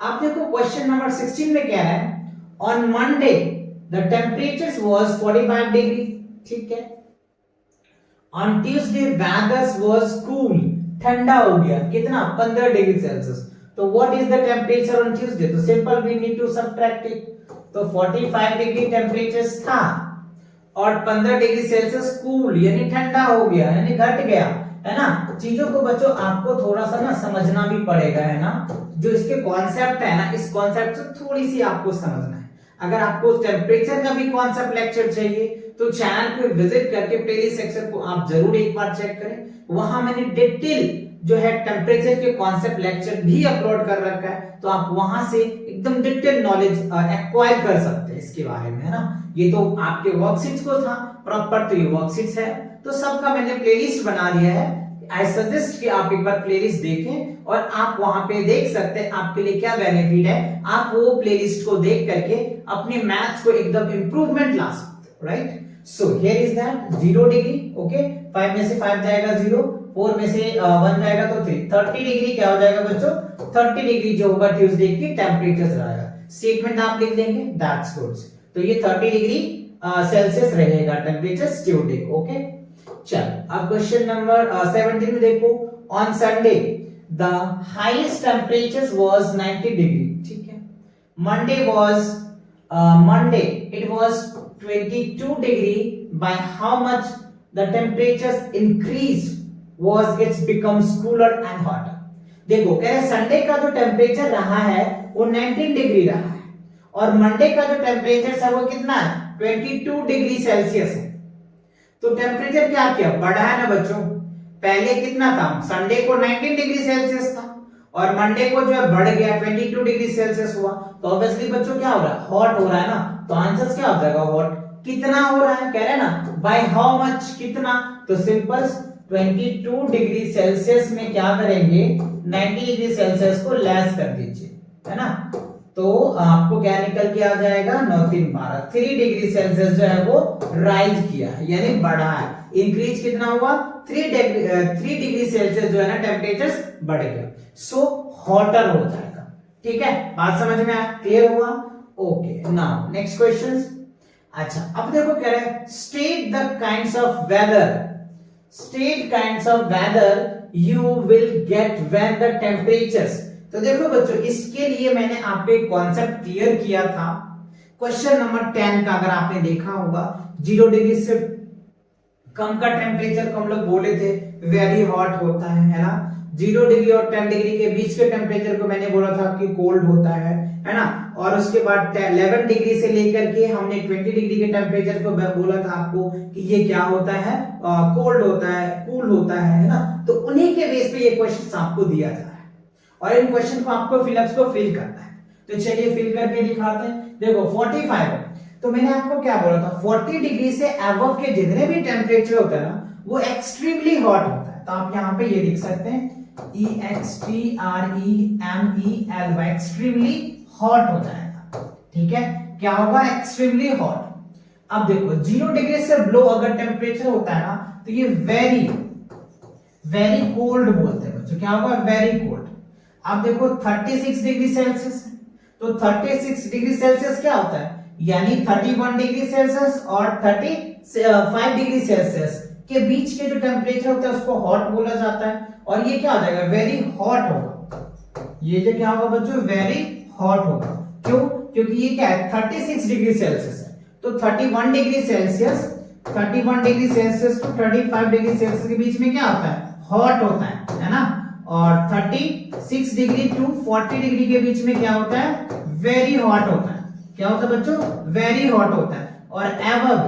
आप देखो क्वेश्चन नंबर 16 में क्या है, on Monday the temperature was 45 degree, ठीक है। On Tuesday weather was cool, ठंडा हो गया, कितना 15 डिग्री सेल्सियस। तो what is the temperature on Tuesday, तो simple we need to subtract it. तो 45 डिग्री टेम्परेचर था और 15 डिग्री सेल्सियस कूल यानी ठंडा हो गया, यानी घट गया, है ना। चीजों को बच्चों आपको थोड़ा सा ना समझना भी पड़ेगा, है ना। जो इसके कॉन्सेप्ट है ना, इस कॉन्सेप्ट से थोड़ी सी आपको समझना है। अगर आपको टेम्परेचर का भी कॉन्सेप्ट लेक्चर चाहिए तो चैनल पे विजिट करके प्लेलिस्ट सेक्शन को आप जरूर एक बार चेक करें, वहां मैंने डिटेल जो है टेम्परेचर के कॉन्सेप्ट लेक्चर भी अपलोड कर रखा है, तो आप वहां से एकदम डिटेल नॉलेज एक्वायर कर सकते हैं इसके बारे में, है ना। ये तो आपके वर्कशीट्स को था प्रॉपर, तो ये वर्कशीट्स है, तो सबका मैंने प्लेलिस्ट बना दिया है। आई सजेस्ट कि आप एक बार प्लेलिस्ट देखें और आप वहां पे देख सकते हैं आपके लिए क्या बेनिफिट है, आप वो प्लेलिस्ट को देख करके अपने मैथ्स को एकदम इंप्रूवमेंट ला सकते हो, right. So here is that 0 degree, okay, 5 में से 5 जाएगा 0, 4 में से 1 जाएगा तो 3, 30 डिग्री क्या हो जाएगा बच्चों, 30 डिग्री जो होगा ट्यूसडे की टेम्परेचर रहेगा। स्टेटमेंट आप लिख देंगे, दैट्स गुड। तो ये 30 डिग्री सेल्सियस रहेगा टेम्परेचर ट्यूसडे को, ओके। चल अब क्वेश्चन नंबर 17 में देखो, on Sunday the highest temperature was 90 degree, ठीक है। Monday it was 22 degree, by how much the temperatures increased was it's becomes cooler and hotter। देखो कह रहे संडे का जो टेम्परेचर रहा है वो 19 डिग्री रहा है और मंडे का जो टेम्परेचर है वो कितना है 22 डिग्री सेल्सियस है। तो टेम्परेचर क्या किया बढ़ा है ना बच्चों। पहले कितना था संडे को 19 डिग्री सेल्सियस था और मंडे को जो है बढ़ गया 22 डिग्री सेल्सियस हुआ। तो ऑब्वियसली बच्चों क्या हो रहा है हॉट हो रहा है ना। तो आंसर क्या हो जाएगा हॉट। कितना हो रहा है कह रहे हैं ना बाय हाउ मच कितना। तो सिंपल 22 डिग्री सेल्सियस में क्या करेंगे 90 डिग्री सेल्सियस को लेस कर दीजिए है ना। तो आपको क्या निकल के आ जाएगा 9 3 12 3 डिग्री सेल्सियस जो है वो राइज किया है यानी बढ़ा है। इंक्रीज कितना हुआ 3 डिग्री सेल्सियस जो है ना टेम्परेचर बढ़ गया। सो हॉटर हो जाएगा। ठीक है बात समझ में आया क्लियर हुआ। Okay now next question. अच्छा अब देखो कह रहे हैं state the kinds of weather state kinds of weather you will get when the temperatures. तो देखो बच्चों इसके लिए मैंने आपको एक कॉन्सेप्ट क्लियर किया था क्वेश्चन नंबर 10 का। अगर आपने देखा होगा 0 डिग्री से कम का टेम्परेचर को हम लोग बोले थे वेरी हॉट होता है ना। 0 डिग्री और 10 डिग्री के बीच के टेम्परेचर को मैंने बोला था कि कोल्ड होता है ना। और उसके बाद 11 डिग्री से लेकर के हमने 20 डिग्री के टेम्परेचर को बोला था आपको कि ये क्या होता है कोल्ड होता है कूल होता है ना। तो उन्हीं के बेस पे ये क्वेश्चन आपको दिया जा रहा है और इन क्वेश्चन को आपको फिलअप्स को फिल करना है। तो चलिए फिल करके दिखाते हैं। देखो 45 तो मैंने आपको क्या बोला था 40 डिग्री से अबव के जितने भी टेम्परेचर होता है ना वो एक्सट्रीमली हॉट होता है। तो आप यहाँ पे ये लिख सकते हैं EXTREMEL एक्सट्रीमली हॉट हो जाएगा। ठीक है क्या होगा एक्सट्रीमली हॉट। अब देखो 0 डिग्री से बिलो अगर टेम्परेचर होता है ना तो ये वेरी कोल्ड बोलते हैं बच्चों। क्या होगा वेरी कोल्ड। अब देखो 36 डिग्री सेल्सियस तो 36 डिग्री सेल्सियस क्या होता है यानी 31 डिग्री सेल्सियस और 35 डिग्री सेल्सियस के बीच के जो टेम्परेचर होता है उसको हॉट बोला जाता है। और ये क्या हो जाएगा वेरी हॉट होगा। ये जो क्या होगा बच्चों वेरी हॉट होगा। क्यों क्योंकि ये क्या है 36 डिग्री सेल्सियस है। तो 31 degree Celsius to 35 degree Celsius के बीच में क्या होता है हॉट होता है ना। और 36 डिग्री टू 40 डिग्री के बीच में क्या होता है वेरी हॉट होता है। क्या होता है बच्चों वेरी हॉट होता है। और above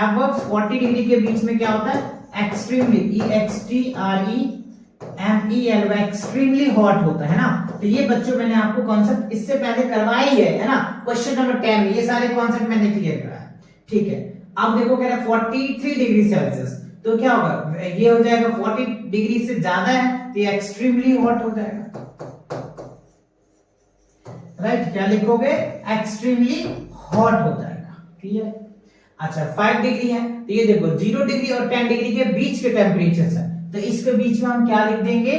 above 40 डिग्री के बीच में क्या होता है एक्सट्रीमली EXTREMEL एक्सट्रीमली हॉट होता है ना। तो ये बच्चों मैंने आपको कॉन्सेप्ट इससे पहले करवाई है ना क्वेश्चन नंबर 10 में ये सारे कॉन्सेप्ट मैंने क्लियर कराया। ठीक है अब देखो कह रहा है 43 डिग्री सेल्सियस तो क्या होगा ये हो जाएगा 40 डिग्री से ज्यादा है तो ये एक्सट्रीमली हॉट हो जाएगा। राइट क्या लिखोगे एक्सट्रीमली हॉट हो जाएगा। क्लियर। अच्छा 5 डिग्री है तो ये देखो 0 डिग्री और 10 डिग्री के बीच के टेम्परेचर है तो इसके बीच में हम क्या लिख देंगे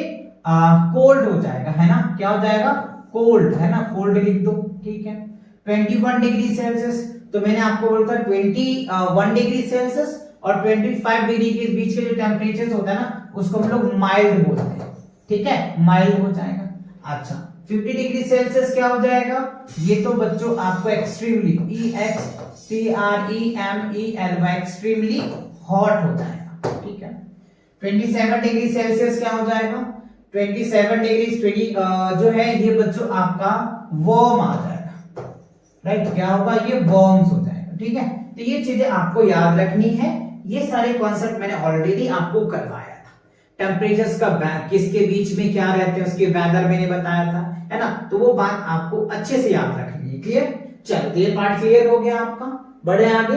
कोल्ड हो जाएगा है ना। क्या हो जाएगा कोल्ड है ना कोल्ड लिख दो। ठीक है 21 डिग्री सेल्सियस तो मैंने आपको बोला था 21 डिग्री सेल्सियस और 25 डिग्री के बीच के जो टेम्परेचर होता है ना उसको हम लोग माइल्ड बोलते हैं। ठीक है माइल्ड हो जाएगा। अच्छा 50 डिग्री सेल्सियस क्या हो जाएगा ये तो बच्चों आपको एक्सट्रीमली EXTREMEL एक्सट्रीमली हॉट हो जाएगा। ठीक है 27 डिग्री सेल्सियस क्या हो जाएगा 27 डिग्री जो है ये बच्चों आपका वार्म आ जाएगा। राइट क्या होगा ये वार्म्स हो जाएगा। ठीक है तो ये चीजें आपको याद रखनी है। ये सारे कॉन्सेप्ट मैंने ऑलरेडी आपको करवाया था। टेम्परेचर्स का किसके बीच में क्या रहते हैं उसके वेदर मैंने बताया था है ना। तो वो बात आपको अच्छे से याद रखनी है। क्लियर। चलो ये पार्ट क्लियर हो गया आपका बढ़े आगे।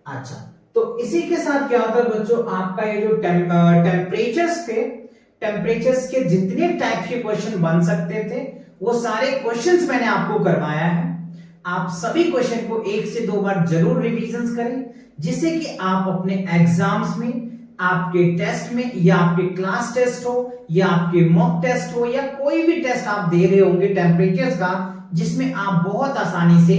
अच्छा तो इसी के साथ क्या होता है बच्चों आपका ये जो टेम्परेचर्स थे टेम्परेचर्स के जितने टाइप के क्वेश्चन बन सकते थे वो सारे क्वेश्चंस मैंने आपको करवाया है। आप सभी क्वेश्चन को 1 से 2 बार जरूर रिवीजन करें जिससे कि आप अपने एग्जाम्स में आपके टेस्ट में या आपके क्लास टेस्ट हो या आपके मॉक टेस्ट हो या कोई भी टेस्ट आप दे रहे होंगे टेम्परेचर्स का जिसमें आप बहुत आसानी से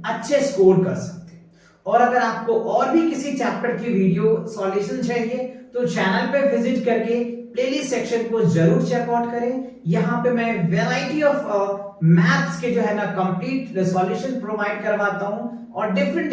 अच्छे स्कोर कर सकते हैं। और अगर आपको और भी किसी चैप्टर की वीडियो सॉल्यूशन चाहिए तो चैनल पे विजिट करके प्लेलिस्ट सेक्शन को जरूर चेकआउट करें। यहाँ पे मैं वैरायटी ऑफ मैथ्स के जो है ना कंप्लीट सॉल्यूशन प्रोवाइड करवाता हूँ और डिफरेंट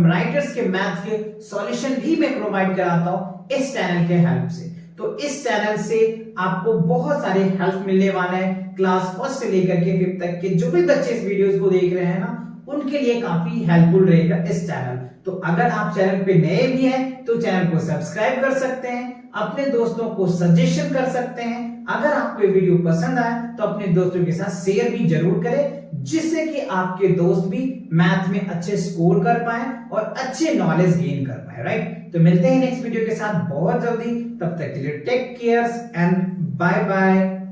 राइटर्स के मैथ्स के सॉल्यूशन भी मैं प्रोवाइड कराता हूँ इस चैनल के हेल्प से। तो इस चैनल से आपको बहुत सारे हेल्प मिलने वाला है। क्लास फर्स्ट से लेकर के 5th तक के जो भी बच्चे इस वीडियोस को देख रहे हैं ना, उनके लिए काफी हेल्पफुल रहेगा इस चैनल। तो अगर आप चैनल पे नए भी हैं तो चैनल को सब्सक्राइब कर सकते हैं, अपने दोस्तों को सजेशन कर सकते हैं। अगर आपको ये वीडियो पसंद आए तो अपने दोस्तों के साथ शेयर भी जरूर करें, जिससे कि आपके दोस्त भी मैथ में अच्छे स्कोर कर पाए और अच्छे नॉलेज गेन कर पाए, राइट। तो मिलते हैं नेक्स्ट वीडियो के साथ बहुत जल्दी, तब तक के लिए take care and bye bye.